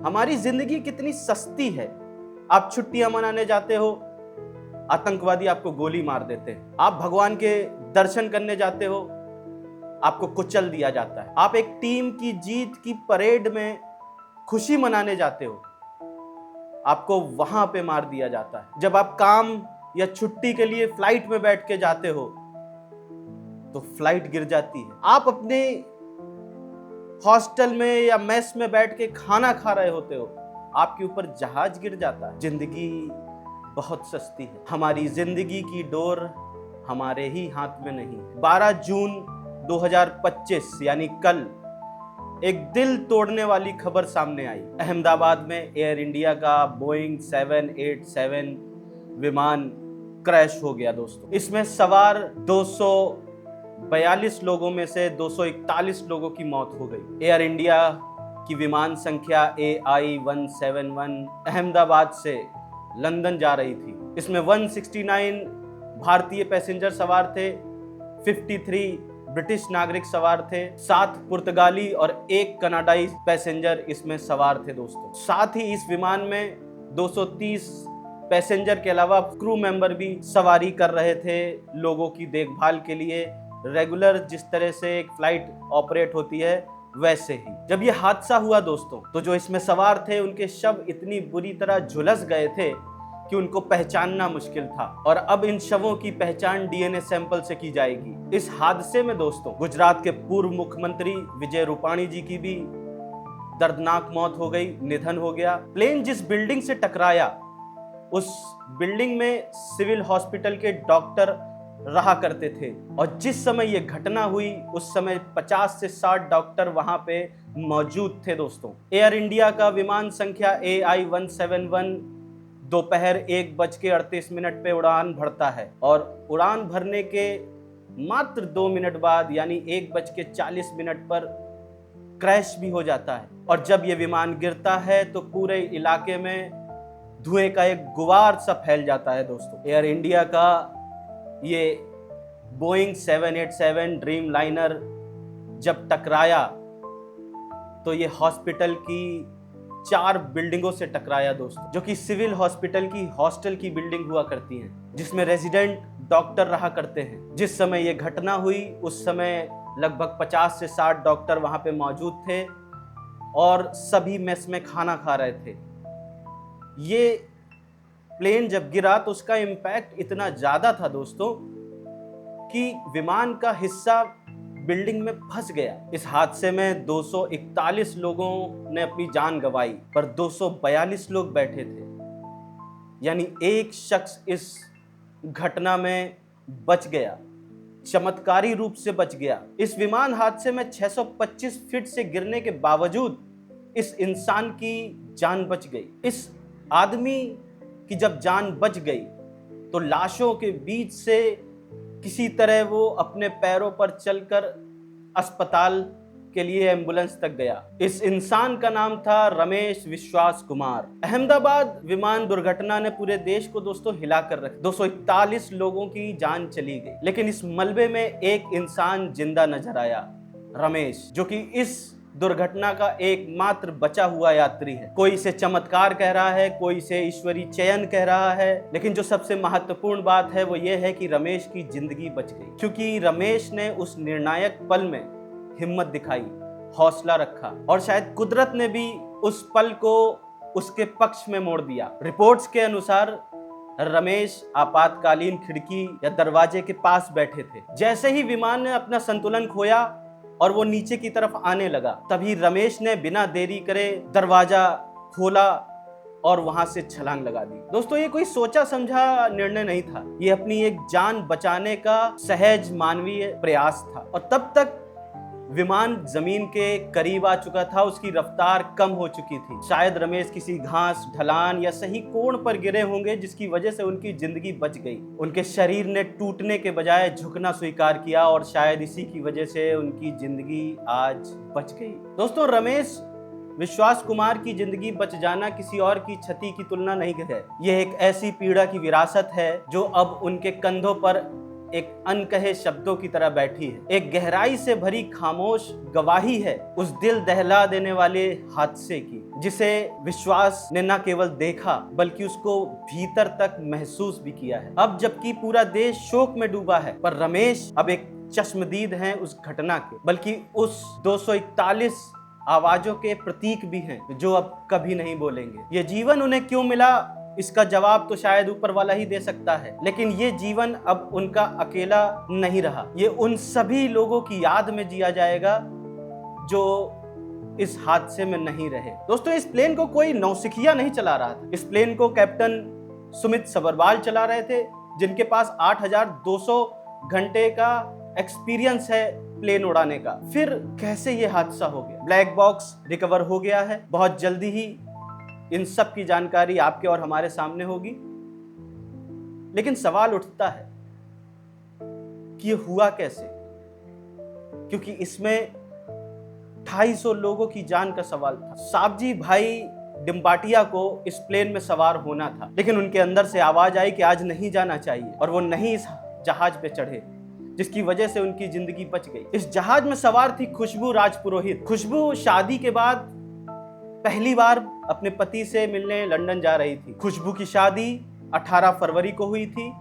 हमारी जिंदगी कितनी सस्ती है। आप छुट्टियां मनाने जाते हो, आतंकवादी आपको गोली मार देते हैं। आप भगवान के दर्शन करने जाते हो, आपको कुचल दिया जाता है। आप एक टीम की जीत की परेड में खुशी मनाने जाते हो, आपको वहां पे मार दिया जाता है। जब आप काम या छुट्टी के लिए फ्लाइट में बैठ के जाते हो तो फ्लाइट गिर जाती है। आप अपने हॉस्टल में या मेस में बैठ के खाना खा रहे होते हो, आपके ऊपर जहाज गिर जाता है। जिंदगी बहुत सस्ती है। हमारी जिंदगी की डोर हमारे ही हाथ में नहीं। 12 जून 2025 यानी कल एक दिल तोड़ने वाली खबर सामने आई। अहमदाबाद में एयर इंडिया का बोइंग 787 विमान क्रैश हो गया दोस्तों। इसमें सवार 242 लोगों में से 241 लोगों की मौत हो गई। एयर इंडिया की विमान संख्या AI-171 अहमदाबाद से लंदन जा रही थी। इसमें 169 भारतीय पैसेंजर सवार थे, 53 ब्रिटिश नागरिक सवार थे, 7 पुर्तगाली और 1 कनाडाई पैसेंजर इसमें सवार थे दोस्तों। साथ ही इस विमान में 230 पैसेंजर के अलावा क्रू मेंबर भी सवारी कर रहे थे लोगों की देखभाल के लिए। रेगुलर जिस तरह से एक फ्लाइट ऑपरेट होती है वैसे ही। जब ये हादसा हुआ दोस्तों, तो जो इसमें सवार थे उनके शव इतनी बुरी तरह झुलस गए थे कि उनको पहचानना मुश्किल था। और अब इन शवों की पहचान DNA सैंपल से की जाएगी। इस हादसे में दोस्तों गुजरात के पूर्व मुख्यमंत्री विजय रूपाणी जी की भी दर्दनाक मौत हो गई, निधन हो गया। प्लेन जिस बिल्डिंग से टकराया उस बिल्डिंग में सिविल हॉस्पिटल के डॉक्टर रहा करते थे, और जिस समय यह घटना हुई उस समय 50 से 60 डॉक्टर वहां पे मौजूद थे दोस्तों। एयर इंडिया का विमान संख्या AI-171 दोपहर 1:38 पे उड़ान भरता है, और उड़ान भरने के मात्र 2 मिनट बाद यानी 1:40 पर क्रैश भी हो जाता है। और जब यह विमान गिरता है तो पूरे इलाके में धुएं का एक गुबार सा फैल जाता है दोस्तों। एयर इंडिया का ये बोइंग 787 ड्रीम लाइनर जब टकराया तो ये हॉस्पिटल की 4 बिल्डिंगों से टकराया दोस्तों, जो कि सिविल हॉस्पिटल की हॉस्टल की बिल्डिंग हुआ करती हैं, जिसमें रेजिडेंट डॉक्टर रहा करते हैं। जिस समय ये घटना हुई उस समय लगभग 50 से 60 डॉक्टर वहां पे मौजूद थे और सभी मेस में खाना खा रहे थे। ये प्लेन जब गिरा तो उसका इम्पैक्ट इतना ज्यादा था दोस्तों कि विमान का हिस्सा बिल्डिंग में फंस गया। इस हादसे में 241 लोगों ने अपनी जान गंवाई, पर 242 लोग बैठे थे, यानी एक शख्स इस घटना में बच गया, चमत्कारी रूप से बच गया। इस विमान हादसे में 625 फीट से गिरने के बावजूद इस इंसान की जान बच गई। इस आदमी कि जब जान बच गई तो लाशों के बीच से किसी तरह वो अपने पैरों पर चलकर अस्पताल के लिए एम्बुलेंस तक गया। इस इंसान का नाम था रमेश विश्वास कुमार। अहमदाबाद विमान दुर्घटना ने पूरे देश को दोस्तों हिला कर रखा। 241 लोगों की जान चली गई, लेकिन इस मलबे में एक इंसान जिंदा नजर आया, रमेश, जो कि इस दुर्घटना का एकमात्र बचा हुआ यात्री है। कोई इसे चमत्कार कह रहा है, कोई इसे ईश्वरीय चयन कह रहा है, लेकिन जो सबसे महत्वपूर्ण बात है वो ये है कि रमेश की जिंदगी बच गई, क्योंकि रमेश ने उस निर्णायक पल में हिम्मत दिखाई, हौसला रखा, और शायद कुदरत ने भी उस पल को उसके पक्ष में मोड़ दिया। रिपोर्ट्स के अनुसार रमेश आपातकालीन खिड़की या दरवाजे के पास बैठे थे। जैसे ही विमान ने अपना संतुलन खोया और वो नीचे की तरफ आने लगा, तभी रमेश ने बिना देरी करे दरवाजा खोला और वहां से छलांग लगा दी। दोस्तों ये कोई सोचा समझा निर्णय नहीं था, ये अपनी एक जान बचाने का सहज मानवीय प्रयास था। और तब तक विमान जमीन के करीब आ चुका था, उसकी रफ्तार कम हो चुकी थी। शायद रमेश किसी घास, ढलान या सही कोण पर गिरे होंगे जिसकी वजह से उनकी जिंदगी बच गई। उनके शरीर ने टूटने के बजाय झुकना स्वीकार किया और शायद इसी की वजह से उनकी जिंदगी आज बच गई। दोस्तों रमेश विश्वास कुमार की जिंदगी बच जाना किसी और की क्षति की तुलना नहीं है। यह एक ऐसी पीड़ा की विरासत है जो अब उनके कंधों पर एक अनकहे शब्दों की तरह बैठी है, एक गहराई से भरी खामोश गवाही है उस दिल दहला देने वाले हादसे की। जिसे विश्वास ने न केवल देखा बल्कि उसको भीतर तक महसूस भी किया है। अब जबकि पूरा देश शोक में डूबा है, पर रमेश अब एक चश्मदीद हैं उस घटना के, बल्कि उस 241 आवाजों के प्रतीक भी हैं जो अब कभी नहीं बोलेंगे। ये जीवन उन्हें क्यों मिला, इसका जवाब तो शायद ऊपर वाला ही दे सकता है, लेकिन ये जीवन अब उनका अकेला नहीं रहा। ये उन सभी लोगों की याद में जिया जाएगा जो इस हादसे में नहीं रहे। दोस्तों, इस प्लेन को कोई नौसिखिया नहीं चला रहा था। इस प्लेन को कैप्टन सुमित सबरवाल चला रहे थे, जिनके पास 8,200 घंटे का एक्सपीरियंस है प्लेन उड़ाने का। फिर कैसे ये हादसा हो गया? ब्लैक बॉक्स रिकवर हो गया है, बहुत जल्दी ही इन सब की जानकारी आपके और हमारे सामने होगी। लेकिन सवाल उठता है कि ये हुआ कैसे, क्योंकि इसमें 250 लोगों की जान का सवाल था। साबजी भाई डिम्बाटिया को इस प्लेन में सवार होना था, लेकिन उनके अंदर से आवाज आई कि आज नहीं जाना चाहिए, और वो नहीं इस जहाज पे चढ़े, जिसकी वजह से उनकी जिंदगी बच गई। इस जहाज में सवार थी खुशबू राजपुरोहित। खुशबू शादी के बाद पहली बार अपने पति से मिलने लंदन जा रही थी। खुशबू की शादी 18 फरवरी को हुई थी,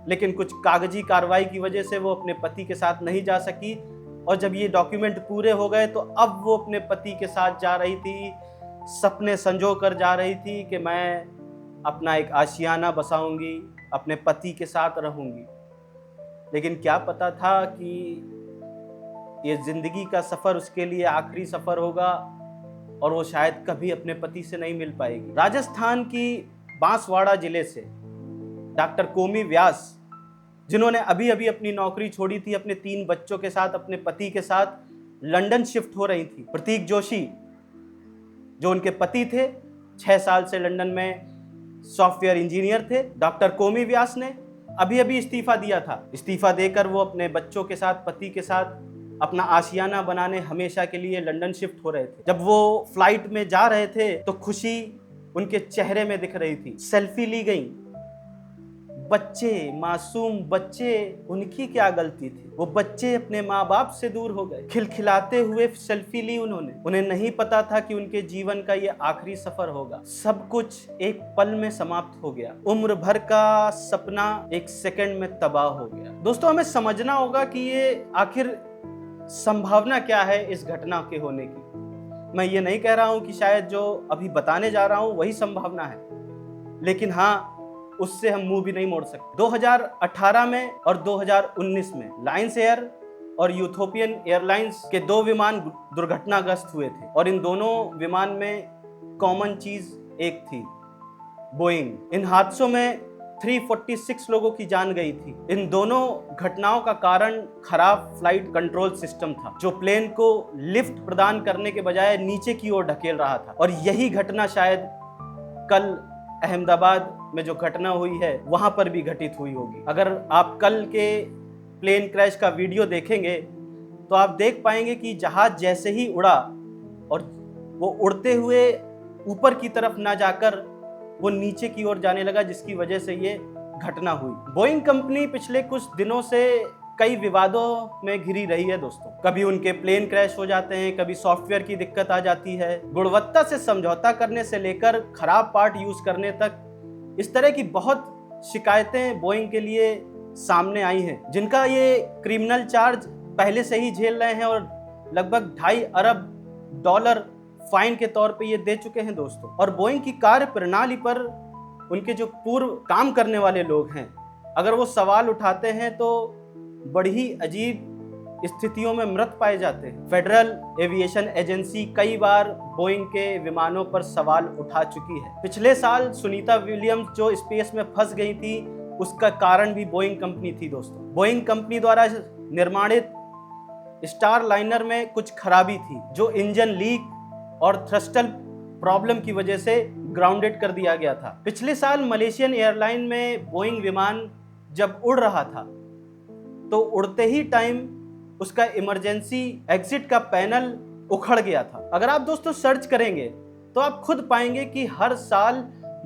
लेकिन कुछ कागजी कार्रवाई की वजह से वो अपने पति के साथ नहीं जा सकी, और जब ये डॉक्यूमेंट पूरे हो गए तो अब वो अपने पति के साथ जा रही थी। सपने संजो कर जा रही थी कि मैं अपना एक आशियाना बसाऊंगी, अपने पति के साथ रहूंगी। लेकिन क्या पता था कि ये जिंदगी का सफर उसके लिए आखिरी सफर होगा, और वो शायद कभी अपने पति से नहीं मिल पाएगी। राजस्थान की बांसवाड़ा जिले से डॉक्टर कोमी व्यास, जिन्होंने अभी अभी अपनी नौकरी छोड़ी थी, अपने 3 बच्चों के साथ, अपने पति के साथ लंदन शिफ्ट हो रही थी। प्रतीक जोशी, जो उनके पति थे, 6 साल से लंदन में सॉफ्टवेयर इंजीनियर थे। डॉक्टर कोमी व्यास ने अभी अभी इस्तीफा दिया था। इस्तीफा देकर वो अपने बच्चों के साथ, पति के साथ अपना आशियाना बनाने हमेशा के लिए लंदन शिफ्ट हो रहे थे। जब वो फ्लाइट में जा रहे थे तो खुशी उनके चेहरे में दिख रही थी। सेल्फी ली गई। बच्चे, मासूम बच्चे, उनकी क्या गलती थी? वो बच्चे अपने माँ बाप से दूर हो गए। खिलखिलाते हुए सेल्फी ली उन्होंने। उन्हें नहीं पता था कि उनके जीवन का ये आखिरी सफर होगा। सब कुछ एक पल में समाप्त हो गया। उम्र भर का सपना एक सेकंड में तबाह हो गया। दोस्तों, हमें समझना होगा कि ये आखिर संभावना क्या है इस घटना के होने की। मैं ये नहीं कह रहा हूं कि शायद जो अभी बताने जा रहा हूं वही संभावना है, लेकिन हाँ, उससे हम मुंह भी नहीं मोड़ सकते। 2018 में और 2019 में लायंस एयर और यूथोपियन एयरलाइंस के 2 विमान दुर्घटनाग्रस्त हुए थे, और इन दोनों विमान में कॉमन चीज एक थी, बोइंग। इन हादसों में 346 लोगों की जान गई थी। इन दोनों घटनाओं का कारण खराब फ्लाइट कंट्रोल सिस्टम था, जो प्लेन को लिफ्ट प्रदान करने के बजाय नीचे की ओर ढकेल रहा था। और यही घटना शायद कल अहमदाबाद में जो घटना हुई है वहां पर भी घटित हुई होगी। अगर आप कल के प्लेन क्रैश का वीडियो देखेंगे तो आप देख पाएंगे कि जहाज जैसे ही उड़ा और वो उड़ते हुए ऊपर की तरफ ना जाकर वो नीचे की ओर जाने लगा, जिसकी वजह से ये घटना हुई। बोइंग कंपनी पिछले कुछ दिनों से कई विवादों में घिरी रही है दोस्तों। कभी उनके प्लेन क्रैश हो जाते हैं, कभी सॉफ्टवेयर की दिक्कत आ जाती है। गुणवत्ता से समझौता करने से लेकर खराब पार्ट यूज करने तक इस तरह की बहुत शिकायतें बोइंग के लिए सामने आई हैं, जिनका ये क्रिमिनल चार्ज पहले से ही झेल रहे हैं, और लगभग $2.5 अरब फाइन के तौर पे ये दे चुके हैं दोस्तों। और बोइंग की कार्य प्रणाली पर उनके जो पूर्व काम करने वाले लोग हैं, अगर वो सवाल उठाते हैं तो बड़ी ही अजीब स्थितियों में मृत पाए जाते हैं। फेडरल एविएशन एजेंसी कई बार बोइंग के विमानों पर सवाल उठा चुकी है। पिछले साल सुनीता विलियम्स जो स्पेस में फंस गई थी, उसका कारण भी बोइंग कंपनी थी दोस्तों। बोइंग कंपनी द्वारा निर्माणित स्टार लाइनर में कुछ खराबी थी, जो इंजन लीक और थ्रस्टल प्रॉब्लम की वजह से ग्राउंडेड कर दिया गया था। पिछले साल मलेशियन एयरलाइन में बोइंग विमान जब उड़ रहा था तो उड़ते ही टाइम उसका इमरजेंसी एग्जिट का पैनल उखड़ गया था। अगर आप दोस्तों सर्च करेंगे तो आप खुद पाएंगे कि हर साल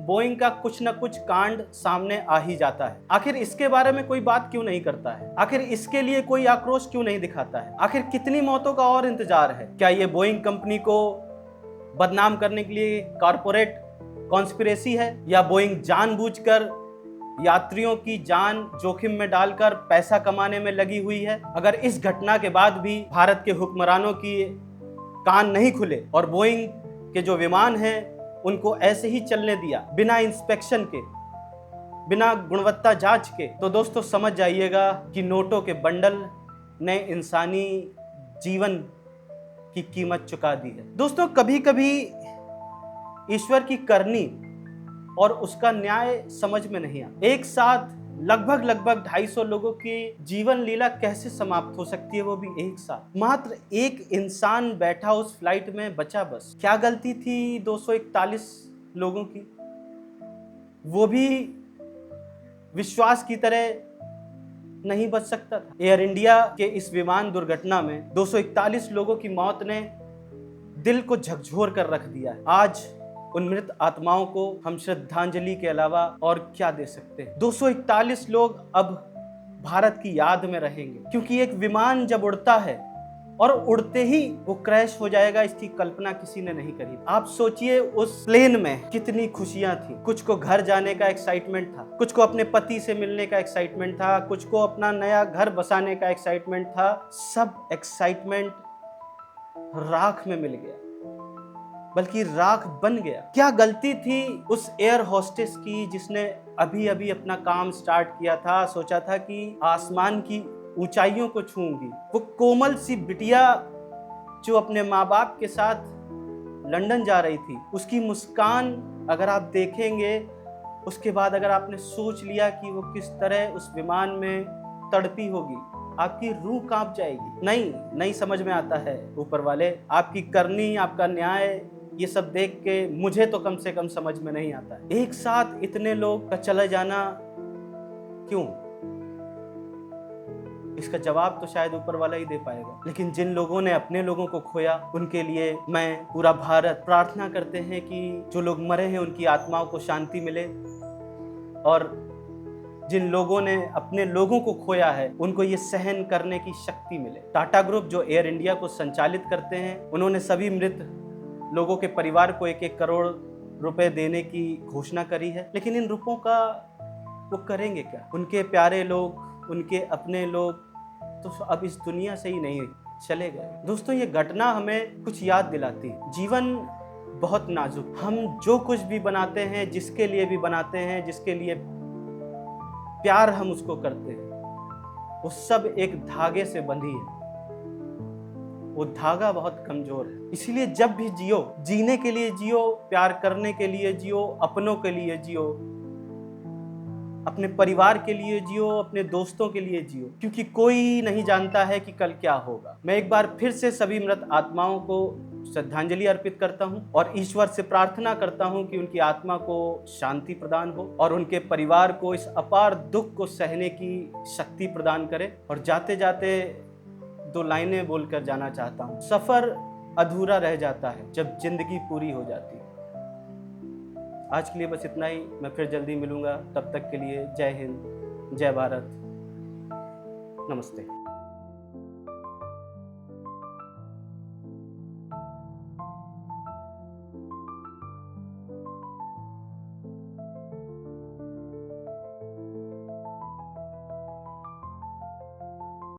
बोइंग का कुछ न कुछ कांड सामने आ ही जाता है। आखिर इसके बारे में कोई बात क्यों नहीं करता है? आखिर इसके लिए कोई आक्रोश क्यों नहीं दिखाता है? आखिर कितनी मौतों का और इंतजार है? क्या ये बोइंग कंपनी को बदनाम करने के लिए कॉरपोरेट कॉन्स्पिरेसी है, या बोइंग जानबूझकर यात्रियों की जान जोखिम में डालकर पैसा कमाने में लगी हुई है? अगर इस घटना के बाद भी भारत के हुक्मरानों की कान नहीं खुले और बोइंग के जो विमान हैं उनको ऐसे ही चलने दिया बिना इंस्पेक्शन के, बिना गुणवत्ता जांच के, तो दोस्तों समझ जाइएगा कि नोटों के बंडल ने इंसानी जीवन की कीमत चुका दी है। दोस्तों कभी कभी ईश्वर की करनी और उसका न्याय समझ में नहीं आता। एक साथ लगभग 250 लोगों की जीवन लीला कैसे समाप्त हो सकती है, वो भी एक साथ। मात्र एक इंसान बैठा उस फ्लाइट में बचा, बस। क्या गलती थी 241 लोगों की? वो भी विश्वास की तरह नहीं बच सकता था। एयर इंडिया के इस विमान दुर्घटना में 241 लोगों की मौत ने दिल को झकझोर कर रख दिया है। आज उन मृत आत्माओं को हम श्रद्धांजलि के अलावा और क्या दे सकते हैं। 241 लोग अब भारत की याद में रहेंगे, क्योंकि एक विमान जब उड़ता है और उड़ते ही वो क्रैश हो जाएगा, इसकी कल्पना किसी ने नहीं करी। आप सोचिए उस प्लेन में कितनी खुशियां थी। कुछ को घर जाने का एक्साइटमेंट था, कुछ को अपने पति से मिलने का एक्साइटमेंट था, कुछ को अपना नया घर बसाने का एक्साइटमेंट था। सब एक्साइटमेंट राख में मिल गया, बल्कि राख बन गया। क्या गलती थी उस एयर होस्टेस की जिसने अभी अभी अपना काम स्टार्ट किया था, सोचा था कि आसमान की ऊंचाइयों को छूंगी। वो कोमल सी बिटिया जो अपने माँ बाप के साथ लंदन जा रही थी, उसकी मुस्कान अगर आप देखेंगे, उसके बाद अगर आपने सोच लिया कि वो किस तरह उस विमान में तड़पी होगी, आपकी रूह कांप जाएगी। नहीं समझ में आता है ऊपर वाले, आपकी करनी, आपका न्याय, ये सब देख के मुझे तो कम से कम समझ में नहीं आता है। एक साथ इतने लोग का चला जाना क्यों? इसका जवाब तो शायद ऊपर वाला ही दे पाएगा। लेकिन जिन लोगों ने अपने लोगों को खोया, उनके लिए मैं, पूरा भारत प्रार्थना करते हैं कि जो लोग मरे हैं उनकी आत्माओं को शांति मिले, और जिन लोगों ने अपने लोगों को खोया है उनको ये सहन करने की शक्ति मिले। टाटा ग्रुप जो एयर इंडिया को संचालित करते हैं, उन्होंने सभी मृत लोगों के परिवार को 1-1 करोड़ रुपए देने की घोषणा करी है। लेकिन इन रुपयों का वो करेंगे क्या? उनके प्यारे लोग, उनके अपने लोग तो अब इस दुनिया से ही नहीं चले गए। दोस्तों ये घटना हमें कुछ याद दिलाती है। जीवन बहुत नाजुक, हम जो कुछ भी बनाते हैं, जिसके लिए भी बनाते हैं, जिसके लिए प्यार हम उसको करते हैं, वो सब एक धागे से बंधी है। वो धागा बहुत कमजोर है। इसीलिए जब भी जियो, जीने के लिए जियो, प्यार करने के लिए जियो, अपनों के लिए जियो, अपने परिवार के लिए जियो, अपने दोस्तों के लिए जियो, क्योंकि कोई नहीं जानता है कि कल क्या होगा। मैं एक बार फिर से सभी मृत आत्माओं को श्रद्धांजलि अर्पित करता हूं और ईश्वर से प्रार्थना करता हूं कि उनकी आत्मा को शांति प्रदान हो और उनके परिवार को इस अपार दुख को सहने की शक्ति प्रदान करे। और जाते जाते 2 लाइनें बोलकर जाना चाहता हूं। सफर अधूरा रह जाता है जब जिंदगी पूरी हो जाती है। आज के लिए बस इतना ही। मैं फिर जल्दी मिलूंगा। तब तक के लिए जय हिंद, जय भारत, नमस्ते।